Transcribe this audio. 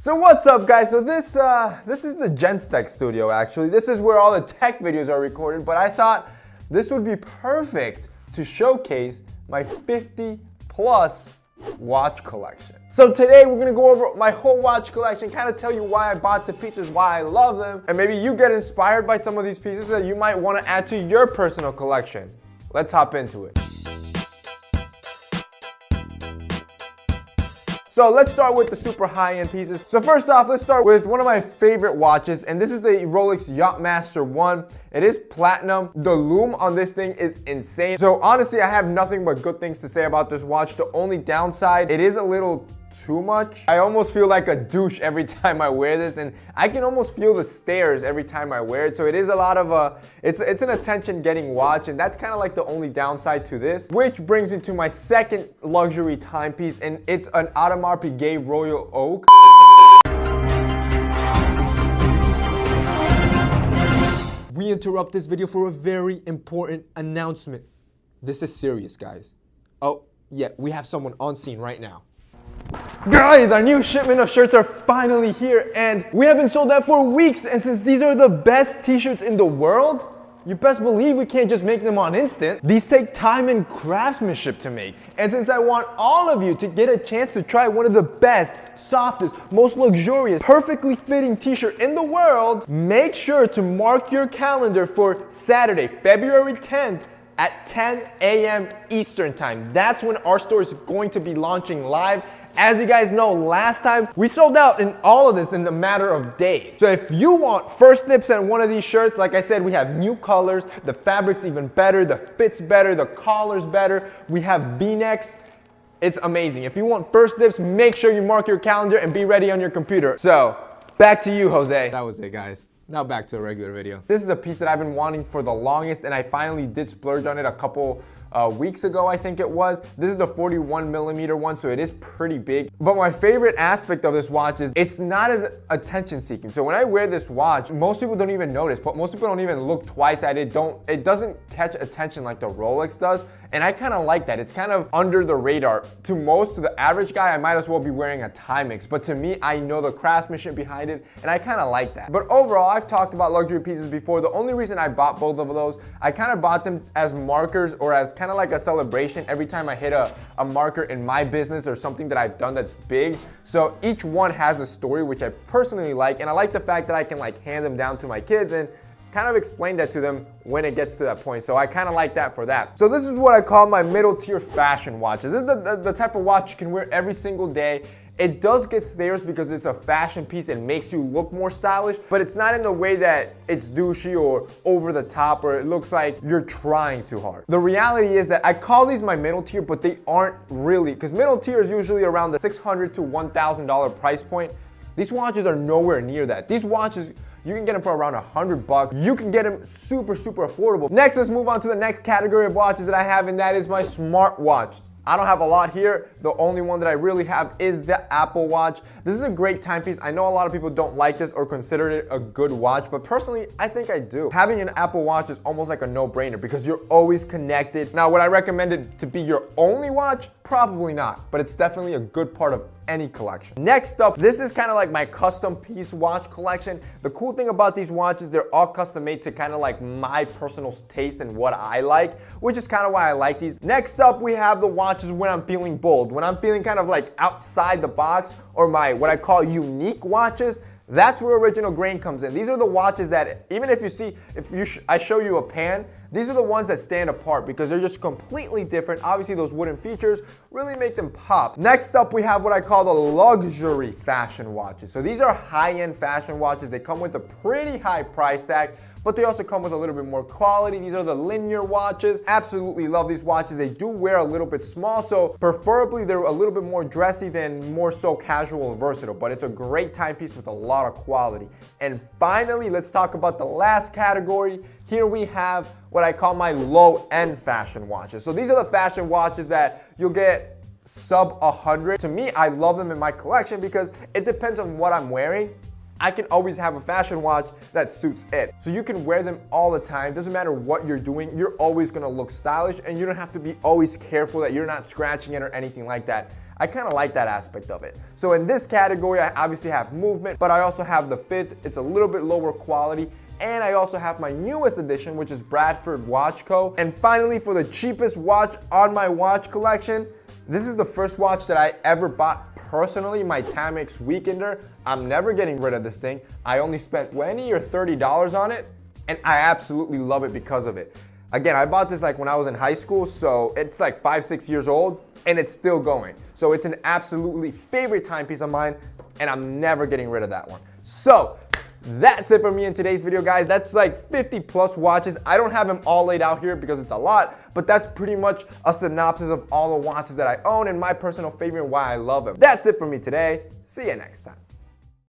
So what's up, guys? So this is the Gents Tech studio, actually. This is where all the tech videos are recorded, but I thought this would be perfect to showcase my 50 plus watch collection. So today we're gonna go over my whole watch collection, kind of tell you why I bought the pieces, why I love them, and maybe you get inspired by some of these pieces that you might want to add to your personal collection. Let's hop into it. So let's start with the super high-end pieces. So first off, let's start with one of my favorite watches, and this is the Rolex Yachtmaster 1. It is platinum. The lume on this thing is insane. So honestly, I have nothing but good things to say about this watch. The only downside, it is a little too much. I almost feel like a douche every time I wear this, and I can almost feel the stares every time I wear it. So it is a lot of it's an attention-getting watch, and that's kind of like the only downside to this. Which brings me to my second luxury timepiece, and it's an Audemars Piguet Royal Oak. We interrupt this video for a very important announcement. This is serious, guys. Oh, yeah, we have someone on scene right now. Guys, our new shipment of shirts are finally here, and we have been sold out for weeks, and since these are the best t-shirts in the world, you best believe we can't just make them on instant. These take time and craftsmanship to make. And since I want all of you to get a chance to try one of the best, softest, most luxurious, perfectly fitting t-shirt in the world, make sure to mark your calendar for Saturday, February 10th at 10 a.m. Eastern time. That's when our store is going to be launching live. As you guys know, last time we sold out in all of this in a matter of days. So if you want first dibs on one of these shirts, like I said, we have new colors, the fabric's even better, the fit's better, the collar's better, we have V-necks. It's amazing. If you want first dibs, make sure you mark your calendar and be ready on your computer. So back to you, Jose. That was it, guys. Now back to a regular video. This is a piece that I've been wanting for the longest, and I finally did splurge on it a couple weeks ago, I think it was. This is the 41mm one, so it is pretty big. But my favorite aspect of this watch is it's not as attention seeking. So when I wear this watch, most people don't even notice, but most people don't even look twice at it. It doesn't catch attention like the Rolex does. And I kind of like that. It's kind of under the radar. To the average guy, I might as well be wearing a Timex. But to me, I know the craftsmanship behind it, and I kind of like that. But overall, I've talked about luxury pieces before. The only reason I bought both of those, I kind of bought them as markers or as kind of like a celebration every time I hit a marker in my business or something that I've done that's big. So each one has a story, which I personally like. And I like the fact that I can like hand them down to my kids and kind of explain that to them when it gets to that point. So I kind of like that for that. So this is what I call my middle tier fashion watches. This is the type of watch you can wear every single day. It does get stares because it's a fashion piece and makes you look more stylish, but it's not in the way that it's douchey or over the top or it looks like you're trying too hard. The reality is that I call these my middle tier, but they aren't really, because middle tier is usually around the $600 to $1,000 price point. These watches are nowhere near that. These watches, you can get them for around $100. You can get them super, super affordable. Next, let's move on to the next category of watches that I have, and that is my smartwatch. I don't have a lot here. The only one that I really have is the Apple Watch. This is a great timepiece. I know a lot of people don't like this or consider it a good watch, but personally, I think I do. Having an Apple Watch is almost like a no-brainer because you're always connected. Now, would I recommend it to be your only watch? Probably not, but it's definitely a good part of any collection. Next up, this is kind of like my custom piece watch collection. The cool thing about these watches, they're all custom made to kind of like my personal taste and what I like, which is kind of why I like these. Next up, we have the watches when I'm feeling bold, when I'm feeling kind of like outside the box, or my what I call unique watches. That's where Original Grain comes in. These are the watches that even if you see, I show you a pan, these are the ones that stand apart because they're just completely different. Obviously, those wooden features really make them pop. Next up, we have what I call the luxury fashion watches. So these are high-end fashion watches. They come with a pretty high price tag, but they also come with a little bit more quality. These are the linear watches. Absolutely love these watches. They do wear a little bit small, so preferably they're a little bit more dressy than more so casual or versatile, but it's a great timepiece with a lot of quality. And finally, let's talk about the last category. Here we have what I call my low-end fashion watches. So these are the fashion watches that you'll get sub 100. To me, I love them in my collection because it depends on what I'm wearing. I can always have a fashion watch that suits it. So you can wear them all the time. Doesn't matter what you're doing, you're always gonna look stylish and you don't have to be always careful that you're not scratching it or anything like that. I kind of like that aspect of it. So in this category, I obviously have movement, but I also have the fifth. It's a little bit lower quality. And I also have my newest edition, which is Bradford Watch Co. And finally, for the cheapest watch on my watch collection, this is the first watch that I ever bought personally, my Timex Weekender. I'm never getting rid of this thing. I only spent $20 or $30 on it, and I absolutely love it because of it. Again, I bought this like when I was in high school, so it's like 5-6 years old, and it's still going. So it's an absolutely favorite timepiece of mine, and I'm never getting rid of that one. So that's it for me in today's video, guys. That's like 50 plus watches. I don't have them all laid out here because it's a lot, but that's pretty much a synopsis of all the watches that I own and my personal favorite and why I love them. That's it for me today. See you next time.